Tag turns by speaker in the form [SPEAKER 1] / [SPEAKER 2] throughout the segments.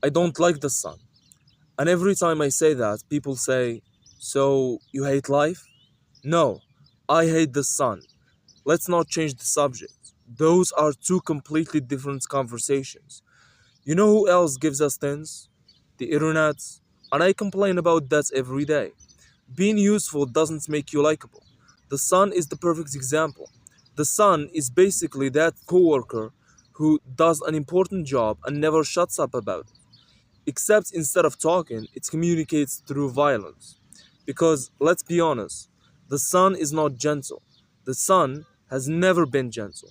[SPEAKER 1] I don't like the sun. And every time I say that, people say, so you hate life? No, I hate the sun. Let's not change the subject. Those are two completely different conversations. You know who else gives us things? The internet. And I complain about that every day. Being useful doesn't make you likable. The sun is the perfect example. The sun is basically that coworker who does an important job and never shuts up about it. Except instead of talking, it communicates through violence. Because let's be honest, the sun is not gentle. The sun has never been gentle.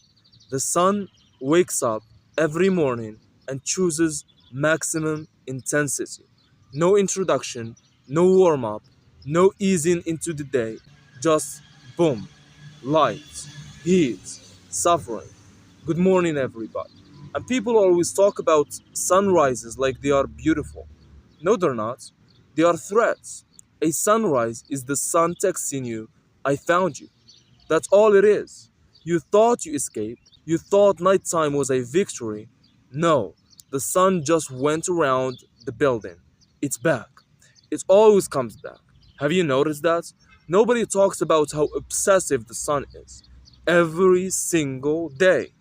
[SPEAKER 1] The sun wakes up every morning and chooses maximum intensity. No introduction, no warm up, no easing into the day. Just boom, light, heat, suffering. Good morning, everybody. And people always talk about sunrises like they are beautiful. No, they're not. They are threats. A sunrise is the sun texting you, I found you. That's all it is. You thought you escaped. You thought nighttime was a victory. No, the sun just went around the building. It's back. It always comes back. Have you noticed that? Nobody talks about how obsessive the sun is. Every single day.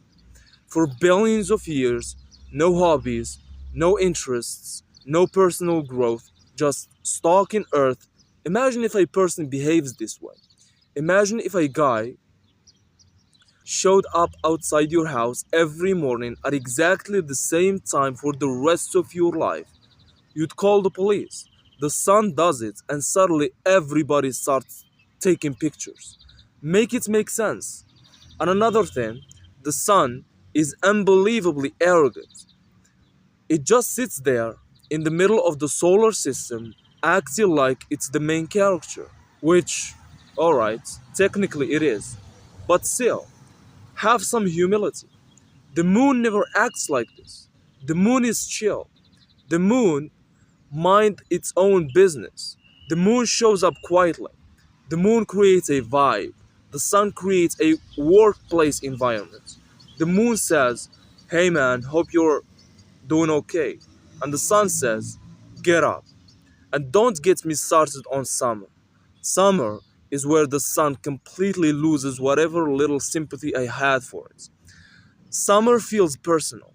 [SPEAKER 1] For billions of years, no hobbies, no interests, no personal growth, just stalking Earth. Imagine if a person behaves this way. Imagine if a guy showed up outside your house every morning at exactly the same time for the rest of your life. You'd call the police. The sun does it, and suddenly everybody starts taking pictures. Make it make sense. And another thing, the sun is unbelievably arrogant. It just sits there in the middle of the solar system, acting like it's the main character. Which, alright, technically it is. But still, have some humility. The moon never acts like this. The moon is chill. The moon mind its own business. The moon shows up quietly. The moon creates a vibe. The sun creates a workplace environment. The moon says, hey man, hope you're doing okay. And the sun says, get up. And don't get me started on summer. Summer is where the sun completely loses whatever little sympathy I had for it. Summer feels personal.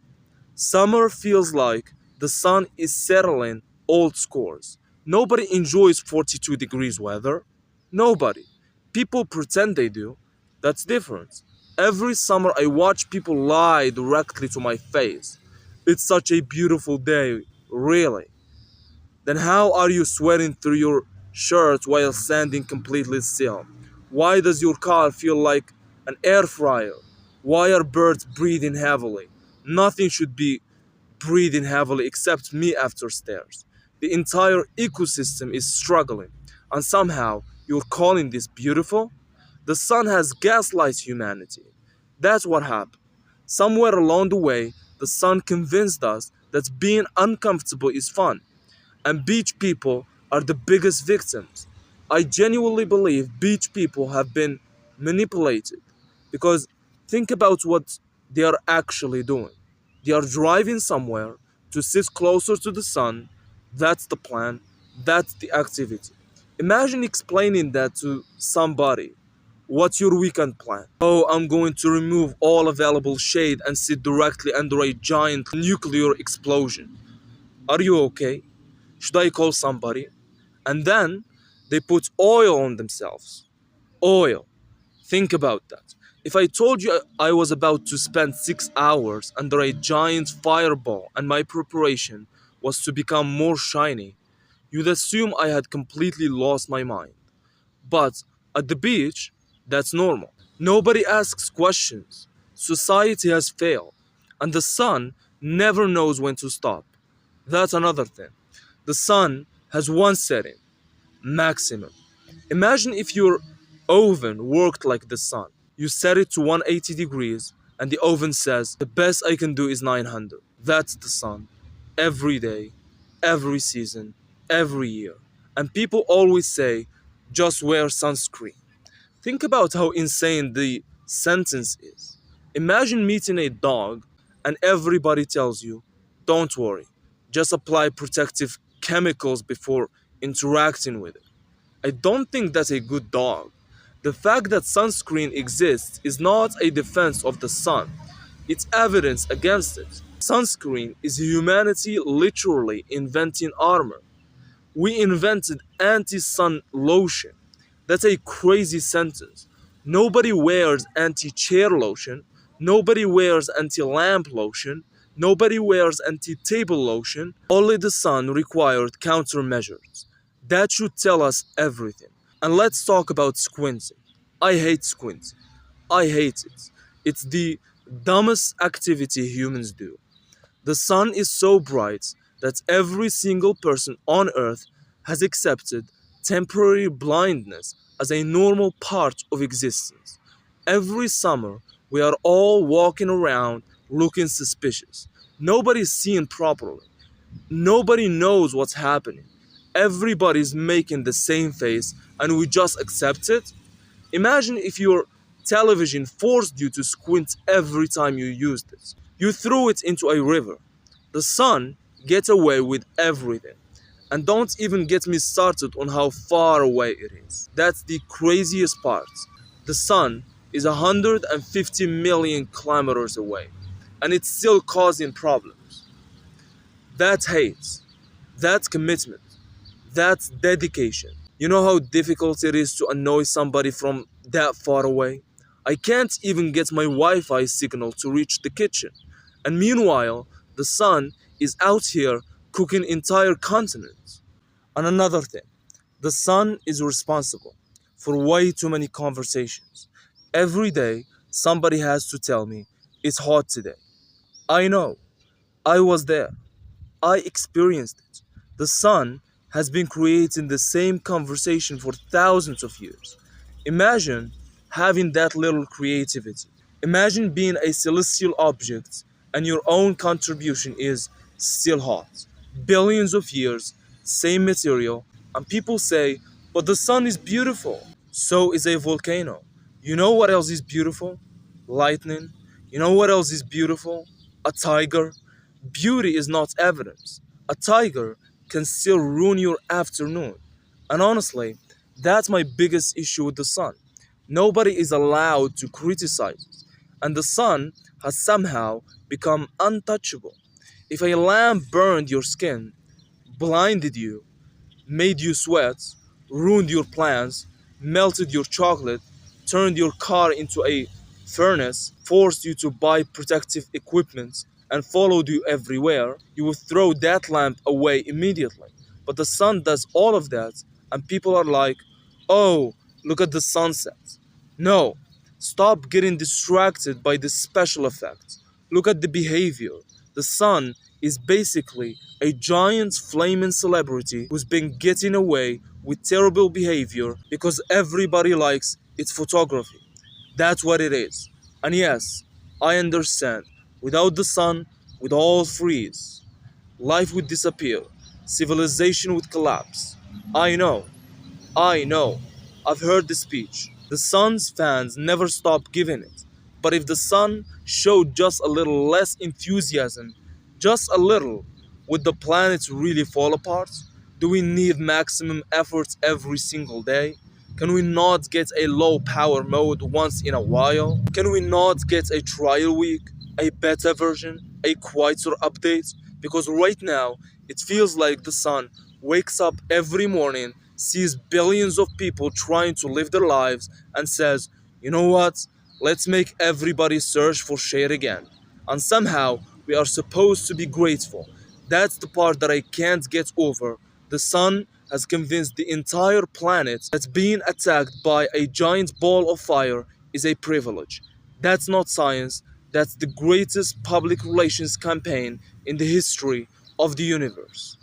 [SPEAKER 1] Summer feels like the sun is settling old scores. Nobody enjoys 42 degrees weather. Nobody. People pretend they do. That's different. Every summer I watch people lie directly to my face. It's such a beautiful day, really. Then how are you sweating through your shirt while standing completely still? Why does your car feel like an air fryer? Why are birds breathing heavily? Nothing should be breathing heavily except me after stairs. The entire ecosystem is struggling, and somehow you're calling this beautiful? The sun has gaslighted humanity. That's what happened. Somewhere along the way, the sun convinced us that being uncomfortable is fun, and beach people are the biggest victims. I genuinely believe beach people have been manipulated because think about what they are actually doing. They are driving somewhere to sit closer to the sun. That's the plan, that's the activity. Imagine explaining that to somebody. What's your weekend plan? Oh, I'm going to remove all available shade and sit directly under a giant nuclear explosion. Are you okay? Should I call somebody? And then they put oil on themselves. Oil. Think about that. If I told you I was about to spend 6 hours under a giant fireball and my preparation was to become more shiny, you'd assume I had completely lost my mind. But at the beach, that's normal. Nobody asks questions. Society has failed. And the sun never knows when to stop. That's another thing. The sun has one setting, maximum. Imagine if your oven worked like the sun. You set it to 180 degrees and the oven says, the best I can do is 900. That's the sun. Every day, every season, every year. And people always say, just wear sunscreen. Think about how insane the sentence is. Imagine meeting a dog and everybody tells you, don't worry, Just apply protective chemicals before interacting with it. I don't think that's a good dog. The fact that sunscreen exists is not a defense of the sun, it's evidence against it. Sunscreen is humanity literally inventing armor. We invented anti sun lotion. That's a crazy sentence. Nobody wears anti chair lotion. Nobody wears anti lamp lotion. Nobody wears anti table lotion. Only the sun required countermeasures. That should tell us everything. And let's talk about squinting. I hate squinting. I hate it. It's the dumbest activity humans do. The sun is so bright that every single person on earth has accepted temporary blindness as a normal part of existence. Every summer, we are all walking around looking suspicious. Nobody's seeing properly. Nobody knows what's happening. Everybody's making the same face and we just accept it. Imagine if your television forced you to squint every time you used it. You threw it into a river. The sun gets away with everything. And don't even get me started on how far away it is. That's the craziest part. The sun is 150 million kilometers away, and it's still causing problems. That's hate. That's commitment. That's dedication. You know how difficult it is to annoy somebody from that far away? I can't even get my Wi Fi signal to reach the kitchen. And meanwhile, the sun is out here cooking entire continents. And another thing, the sun is responsible for way too many conversations. Every day, somebody has to tell me it's hot today. I know, I was there. I experienced it. The sun has been creating the same conversation for thousands of years. Imagine having that little creativity. Imagine being a celestial object and your own contribution is still hot. Billions of years, same material, and people say, but the sun is beautiful. So is a volcano. You know what else is beautiful? Lightning. You know what else is beautiful? A tiger. Beauty is not evidence. A tiger can still ruin your afternoon. And honestly, that's my biggest issue with the sun. Nobody is allowed to criticize it. And the sun has somehow become untouchable. If a lamp burned your skin, blinded you, made you sweat, ruined your plans, melted your chocolate, turned your car into a furnace, forced you to buy protective equipment, and followed you everywhere, you would throw that lamp away immediately. But the sun does all of that, and people are like, oh, look at the sunset. No, stop getting distracted by the special effects. Look at the behavior. The sun is basically a giant flaming celebrity who's been getting away with terrible behavior because everybody likes its photography. That's what it is. And yes, I understand. Without the sun, we'd all freeze. Life would disappear. Civilization would collapse. I know. I know. I've heard the speech. The sun's fans never stop giving it. But if the sun showed just a little less enthusiasm, just a little, would the planet really fall apart? Do we need maximum effort every single day? Can we not get a low power mode once in a while? Can we not get a trial week, a beta version, a quieter update? Because right now, it feels like the sun wakes up every morning, sees billions of people trying to live their lives, and says, you know what? Let's make everybody search for shade again. And somehow, we are supposed to be grateful. That's the part that I can't get over. The sun has convinced the entire planet that being attacked by a giant ball of fire is a privilege. That's not science, that's the greatest public relations campaign in the history of the universe.